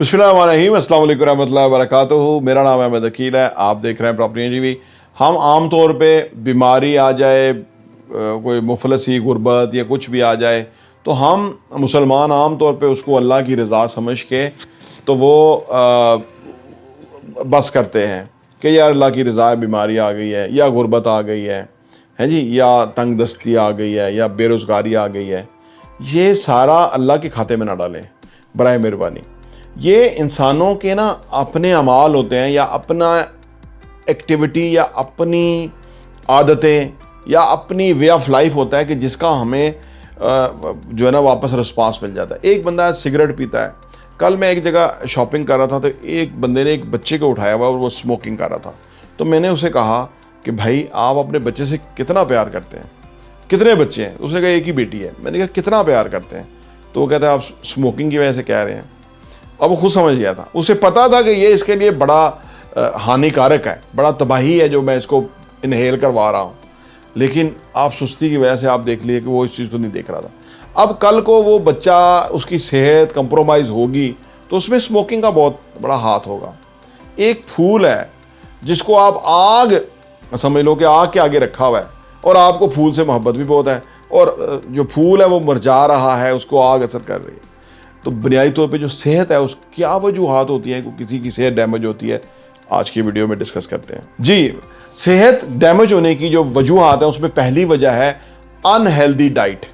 बिस्मिल्लाहिर्रहमानिर्रहीम, अस्सलाम वालेकुम रहमतुल्लाहि व बरकातुहू। मेरा नाम अहमद अकील है। आप देख रहे हैं प्रॉपर्टी एनजीवी। हम आम तौर पे बीमारी आ जाए, कोई मुफलसी गुर्बत या कुछ भी आ जाए तो हम मुसलमान आम तौर पे उसको अल्लाह की रज़ा समझ के तो वो बस करते हैं कि यार अल्लाह की रज़ा बीमारी आ गई है या गुर्बत आ गई है जी, या तंग दस्ती आ गई है या बेरोज़गारी आ गई है। ये सारा अल्लाह के खाते में ना डालें बराए मेहरबानी। ये इंसानों के ना अपने अमाल होते हैं या अपना एक्टिविटी या अपनी आदतें या अपनी वे ऑफ लाइफ होता है कि जिसका हमें जो है ना वापस रिस्पांस मिल जाता है। एक बंदा सिगरेट पीता है। कल मैं एक जगह शॉपिंग कर रहा था तो एक बंदे ने एक बच्चे को उठाया हुआ और वो स्मोकिंग कर रहा था। तो मैंने उसे कहा कि भाई आप अपने बच्चे से कितना प्यार करते हैं, कितने बच्चे हैं? उसने कहा एक ही बेटी है। मैंने कहा कितना प्यार करते हैं? तो वो कहता है आप स्मोकिंग की वजह से कह रहे हैं। अब वो खुद समझ गया था, उसे पता था कि ये इसके लिए बड़ा हानिकारक है, बड़ा तबाही है जो मैं इसको इनहेल करवा रहा हूँ। लेकिन आप सुस्ती की वजह से आप देख लिए कि वो इस चीज़ को नहीं देख रहा था। अब कल को वो बच्चा, उसकी सेहत कंप्रोमाइज़ होगी तो उसमें स्मोकिंग का बहुत बड़ा हाथ होगा। एक फूल है जिसको आप आग समझ लो कि आग के आगे रखा हुआ है और आपको फूल से मोहब्बत भी बहुत है और जो फूल है वो मुरझा रहा है, उसको आग असर कर रही है। तो बुनियादी तौर पे जो सेहत है उस क्या वजूहात होती हैं कि किसी की सेहत डैमेज होती है, आज की वीडियो में डिस्कस करते हैं जी। सेहत डैमेज होने की जो वजूहात है उसमें पहली वजह है अनहेल्दी डाइट।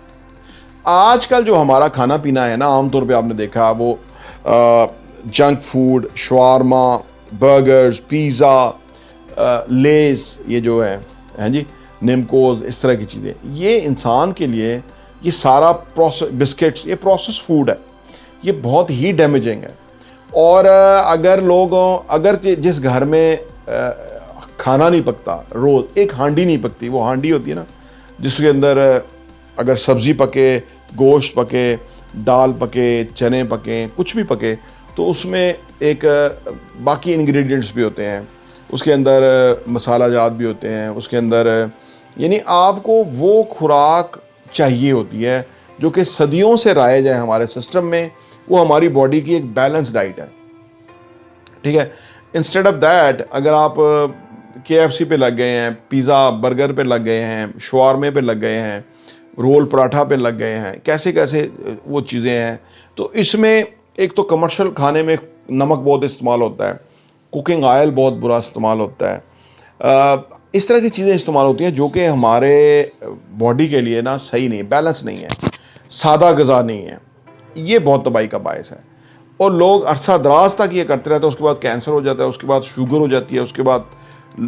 आजकल जो हमारा खाना पीना है ना, आमतौर पे आपने देखा वो junk food, shawarma, burgers, pizza, less, ये जो है जी, निमकोज, इस तरह की चीज़ें, ये इंसान के लिए ये सारा प्रोसेस, बिस्किट्स, ये प्रोसेस फूड है, ये बहुत ही डैमेजिंग है। और अगर जिस घर में खाना नहीं पकता, रोज़ एक हांडी नहीं पकती, वो हांडी होती है ना जिसके अंदर अगर सब्ज़ी पके, गोश्त पके, दाल पके, चने पके, कुछ भी पके, तो उसमें एक बाकी इंग्रेडिएंट्स भी होते हैं, उसके अंदर मसाला जात भी होते हैं, उसके अंदर यानी आपको वो खुराक चाहिए होती है जो कि सदियों से राइज है हमारे सिस्टम में। वो हमारी बॉडी की एक बैलेंस डाइट है, ठीक है। इंस्टेड ऑफ दैट अगर आप KFC पे लग गए हैं, पिज़्ज़ा बर्गर पे लग गए हैं, शवारमे पे लग गए हैं, रोल पराठा पे लग गए हैं, कैसे कैसे वो चीज़ें हैं। तो इसमें एक तो कमर्शियल खाने में नमक बहुत इस्तेमाल होता है, कुकिंग ऑयल बहुत बुरा इस्तेमाल होता है, इस तरह की चीज़ें इस्तेमाल होती हैं जो कि हमारे बॉडी के लिए ना सही नहीं, बैलेंस नहीं है, सादा ग़िज़ा नहीं है। ये बहुत तबाही का बायस है और लोग अरसा दराज तक ये करते रहते हैं। उसके बाद कैंसर हो जाता है, उसके बाद शुगर हो जाती है, उसके बाद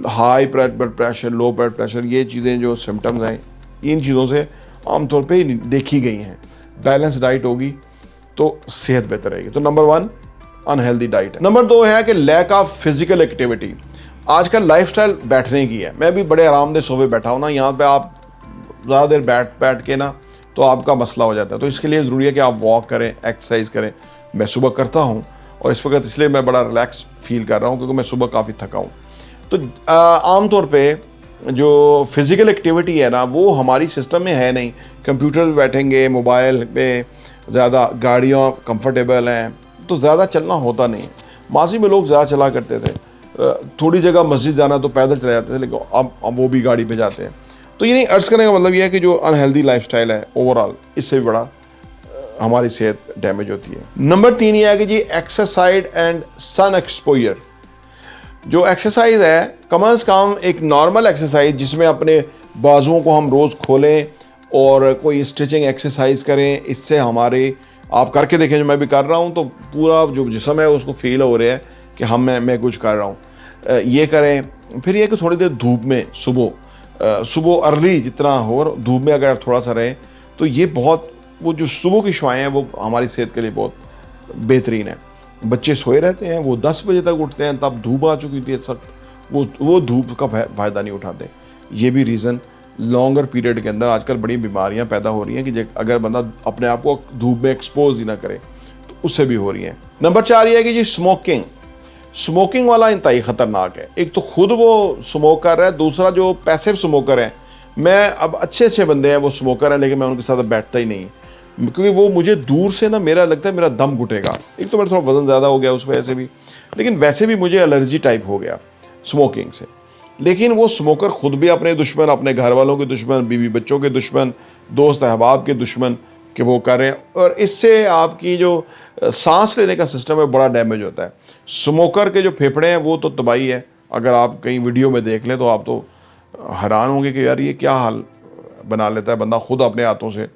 high blood pressure, low blood pressure, ये चीज़ें जो सिम्टम्स हैं इन चीज़ों से आमतौर पे देखी गई हैं। बैलेंस डाइट होगी तो सेहत बेहतर रहेगी। तो नंबर 1 अनहेल्दी डाइट है। नंबर 2 है कि लैक ऑफ फिजिकल एक्टिविटी। आजकल लाइफस्टाइल बैठने की है। मैं भी बड़े आरामदेह सोफे बैठा हूँ ना, यहाँ पे आप ज़्यादा देर बैठ के ना तो आपका मसला हो जाता है। तो इसके लिए ज़रूरी है कि आप वॉक करें, एक्सरसाइज करें। मैं सुबह करता हूँ और इस वक्त इसलिए मैं बड़ा रिलैक्स फील कर रहा हूँ क्योंकि मैं सुबह काफ़ी थका हूँ। तो आम तौर पे जो फिज़िकल एक्टिविटी है ना वो हमारी सिस्टम में है नहीं। कंप्यूटर पे बैठेंगे, मोबाइल पे ज़्यादा, गाड़ियाँ कंफर्टेबल हैं तो ज़्यादा चलना होता नहीं है। माजी में लोग ज़्यादा चला करते थे, थोड़ी जगह मस्जिद जाना तो पैदल चले जाते थे, लेकिन अब वो भी गाड़ी पे जाते हैं। तो ये नहीं, अर्ज़ करने का मतलब ये है कि जो अनहेल्दी लाइफस्टाइल है ओवरऑल, इससे भी बड़ा हमारी सेहत डैमेज होती है। नंबर 3 ये है कि जी एक्सरसाइज एंड सन एक्सपोजर। जो एक्सरसाइज है, कम अज़ कम एक नॉर्मल एक्सरसाइज जिसमें अपने बाजुओं को हम रोज़ खोलें और कोई स्ट्रेचिंग एक्सरसाइज करें, इससे हमारे, आप करके देखें जो मैं भी कर रहा हूँ, तो पूरा जो जिस्म है उसको फील हो रहा है कि मैं कुछ कर रहा हूँ। ये करें। फिर ये कि थोड़ी देर धूप में सुबह अर्ली जितना हो धूप में अगर थोड़ा सा रहे तो ये बहुत, वो जो सुबह की शुआएं हैं वो हमारी सेहत के लिए बहुत बेहतरीन है। बच्चे सोए रहते हैं, वो 10 बजे तक उठते हैं, तब धूप आ चुकी थी सख्त, वो धूप का फ़ायदा नहीं उठाते। ये भी रीज़न, लॉन्गर पीरियड के अंदर आजकल बड़ी बीमारियां पैदा हो रही हैं कि अगर बंदा अपने आप को धूप में एक्सपोज ही ना करे तो उससे भी हो रही हैं। नंबर 4 ये है कि जी स्मोकिंग वाला इंतहाई ख़तरनाक है। एक तो खुद वो स्मोक कर रहा है, दूसरा जो पैसिव स्मोकर है, मैं अब अच्छे बंदे हैं वो स्मोकर हैं लेकिन मैं उनके साथ बैठता ही नहीं। क्योंकि वो मुझे दूर से ना मेरा लगता है मेरा दम घुटेगा। एक तो मेरा थोड़ा वज़न ज़्यादा हो गया उस वजह से भी, लेकिन वैसे भी मुझे एलर्जी टाइप हो गया स्मोकिंग से। लेकिन वो स्मोकर खुद भी अपने दुश्मन, अपने घर वालों के दुश्मन, बीवी बच्चों के दुश्मन, दोस्त अहबाब के दुश्मन कि वो कर रहे हैं, और इससे आपकी जो सांस लेने का सिस्टम है बड़ा डैमेज होता है। स्मोकर के जो फेफड़े हैं वो तो तबाही है, अगर आप कहीं वीडियो में देख लें तो आप तो हैरान होंगे कि यार ये क्या हाल बना लेता है बंदा खुद अपने हाथों से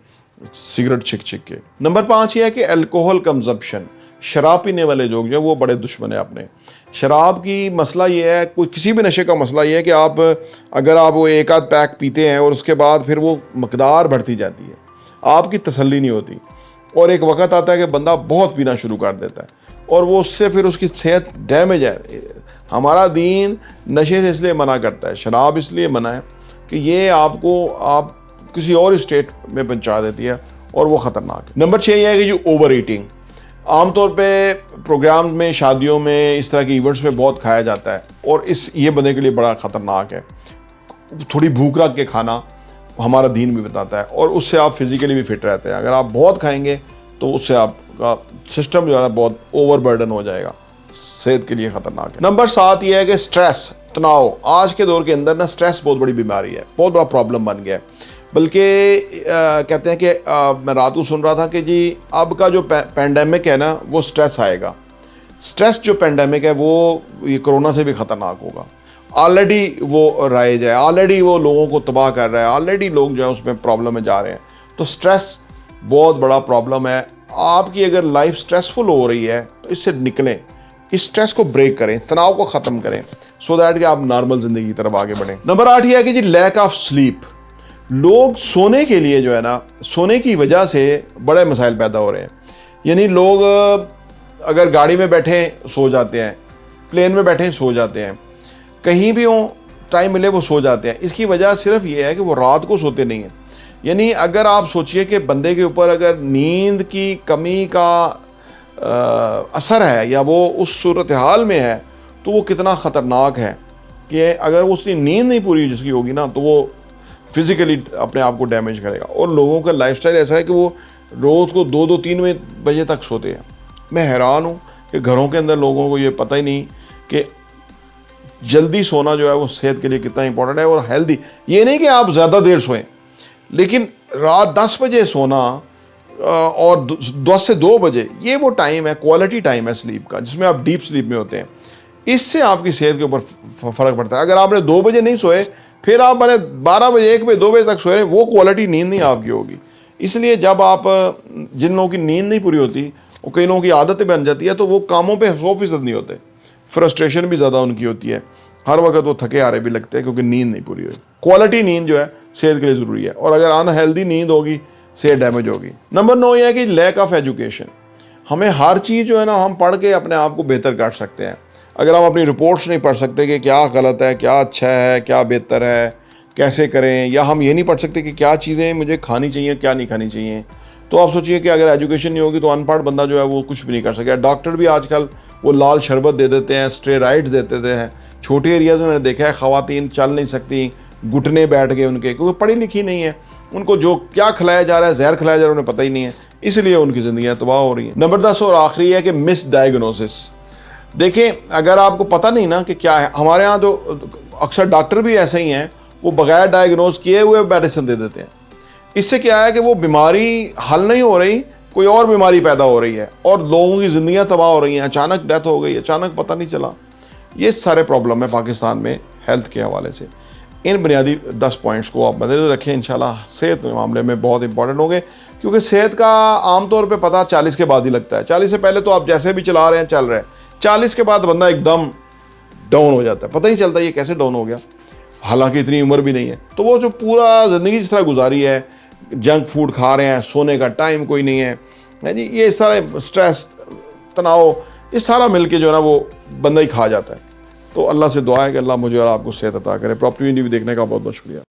सिगरेट छिक छिक के। नंबर 5 ये है कि अल्कोहल कंजप्शन, शराब पीने वाले लोग जो है वो बड़े दुश्मन है अपने। शराब की मसला ये है, कोई किसी भी नशे का मसला ये है कि आप अगर आप वो एक आध पैक पीते हैं और उसके बाद फिर वो मकदार बढ़ती जाती है, आपकी तसल्ली नहीं होती, और एक वक्त आता है कि बंदा बहुत पीना शुरू कर देता है और वो उससे फिर उसकी सेहत डैमेज है। हमारा दीन नशे से इसलिए मना करता है, शराब इसलिए मना है कि ये आपको आप किसी और स्टेट में पहुंचा देती है और वो ख़तरनाक है। नंबर 6 ये है कि जो ओवर ईटिंग, आमतौर पे प्रोग्राम में, शादियों में, इस तरह के इवेंट्स में बहुत खाया जाता है और ये बंदे के लिए बड़ा ख़तरनाक है। थोड़ी भूख रख के खाना हमारा दीन भी बताता है, और उससे आप फिज़िकली भी फिट रहते हैं। अगर आप बहुत खाएंगे तो उससे आपका सिस्टम जो है ना बहुत ओवर बर्डन हो जाएगा, सेहत के लिए ख़तरनाक है। नंबर 7 ये है कि स्ट्रेस, तनाव। आज के दौर के अंदर ना स्ट्रेस बहुत बड़ी बीमारी है, बहुत बड़ा प्रॉब्लम बन गया है। बल्कि कहते हैं कि मैं रात को सुन रहा था कि जी अब का जो पैंडेमिक है ना वो स्ट्रेस आएगा। स्ट्रेस जो पैंडेमिक है वो ये कोरोना से भी ख़तरनाक होगा। ऑलरेडी वो राइज है, ऑलरेडी वो लोगों को तबाह कर रहा है, ऑलरेडी लोग जो है उसमें प्रॉब्लम में जा रहे हैं। तो स्ट्रेस बहुत बड़ा प्रॉब्लम है। आपकी अगर लाइफ स्ट्रेसफुल हो रही है तो इससे निकलें, इस स्ट्रेस को ब्रेक करें, तनाव को ख़त्म करें, सो दैट कि आप नॉर्मल ज़िंदगी की तरफ आगे बढ़ें। नंबर 8 ये है कि जी लैक ऑफ स्लीप। लोग सोने के लिए जो है ना, सोने की वजह से बड़े मसाइल पैदा हो रहे हैं। यानी लोग अगर गाड़ी में बैठे सो जाते हैं, प्लेन में बैठे सो जाते हैं, कहीं भी हो टाइम मिले वो सो जाते हैं। इसकी वजह सिर्फ ये है कि वो रात को सोते नहीं हैं। यानी अगर आप सोचिए कि बंदे के ऊपर अगर नींद की कमी का असर है या वो उस सूरत हाल में है तो वो कितना ख़तरनाक है कि अगर उसकी नींद नहीं पूरी जिसकी होगी ना तो वो फिज़िकली अपने आप को डैमेज करेगा। और लोगों का लाइफस्टाइल ऐसा है कि वो रोज़ को 2-2-3 बजे तक सोते हैं। मैं हैरान हूँ कि घरों के अंदर लोगों को ये पता ही नहीं कि जल्दी सोना जो है वो सेहत के लिए कितना इंपॉर्टेंट है और हेल्दी। ये नहीं कि आप ज़्यादा देर सोएं, लेकिन रात 10 बजे सोना और 10 से 2 बजे ये वो टाइम है, क्वालिटी टाइम है स्लीप का, जिसमें आप डीप स्लीप में होते हैं। इससे आपकी सेहत के ऊपर फ़र्क पड़ता है। अगर आपने 2 बजे नहीं सोए, फिर आप मैंने 12 बजे, 1 बजे, 2 बजे तक सोए रहे, वो क्वालिटी नींद नहीं आपकी होगी। इसलिए जब आप, जिन लोगों की नींद नहीं पूरी होती, वो कई लोगों की आदतें बन जाती है तो वो कामों पे 100% नहीं होते, फ्रस्ट्रेशन भी ज़्यादा उनकी होती है, हर वक्त वो थके हारे भी लगते हैं क्योंकि नींद नहीं पूरी हुई। क्वालिटी नींद जो है सेहत के लिए ज़रूरी है, और अगर अनहेल्दी नींद होगी सेहत डैमेज होगी। नंबर 9 ये है कि लैक ऑफ एजुकेशन। हमें हर चीज़ जो है ना हम पढ़ के अपने आप को बेहतर कर सकते हैं। अगर हम अपनी रिपोर्ट्स नहीं पढ़ सकते कि क्या गलत है, क्या अच्छा है, क्या बेहतर है, कैसे करें, या हम ये नहीं पढ़ सकते कि क्या चीज़ें मुझे खानी चाहिए, क्या नहीं खानी चाहिए, तो आप सोचिए कि अगर एजुकेशन नहीं होगी तो अनपढ़ बंदा जो है वो कुछ भी नहीं कर सकेगा। डॉक्टर भी आजकल वो लाल शरबत दे देते हैं, स्टेरॉइड्स दे देते हैं। छोटे एरियाज़ में मैंने देखा है ख़वातीन चल नहीं सकती, घुटने बैठ गए उनके, क्योंकि पढ़ी लिखी नहीं है। उनको जो क्या खिलाया जा रहा है, जहर खिलाया जा रहा है, उन्हें पता ही नहीं है, इसलिए उनकी ज़िंदगियाँ तबाह हो रही हैं। नंबर 10 और आखिरी है कि मिस डायग्नोसिस। देखें, अगर आपको पता नहीं ना कि क्या है, हमारे यहाँ तो अक्सर डॉक्टर भी ऐसे ही हैं, वो बगैर डायग्नोज किए हुए मेडिसिन दे देते हैं। इससे क्या है कि वो बीमारी हल नहीं हो रही, कोई और बीमारी पैदा हो रही है और लोगों की ज़िंदगियाँ तबाह हो रही हैं। अचानक डेथ हो गई, अचानक पता नहीं चला। ये सारे प्रॉब्लम है पाकिस्तान में हेल्थ के हवाले से। इन बुनियादी 10 पॉइंट्स को आप मद्देनज़र रखें, इंशाल्लाह सेहत के मामले में बहुत इंपॉर्टेंट होंगे, क्योंकि सेहत का आमतौर पे पता 40 के बाद ही लगता है। 40 से पहले तो आप जैसे भी चला रहे हैं चल रहे हैं, 40 के बाद बंदा एकदम डाउन हो जाता है, पता ही चलता ये कैसे डाउन हो गया, हालांकि इतनी उम्र भी नहीं है। तो वो जो पूरा ज़िंदगी जिस तरह गुजारी है, जंक फूड खा रहे हैं, सोने का टाइम कोई नहीं है जी, ये सारे स्ट्रेस, तनाव, ये सारा मिलके जो है ना वो बंदा ही खा जाता है। तो अल्लाह से दुआ है कि अल्लाह मुझे और आपको सेहत अता करे। प्रॉपर्टी वीडियो देखने का बहुत बहुत शुक्रिया।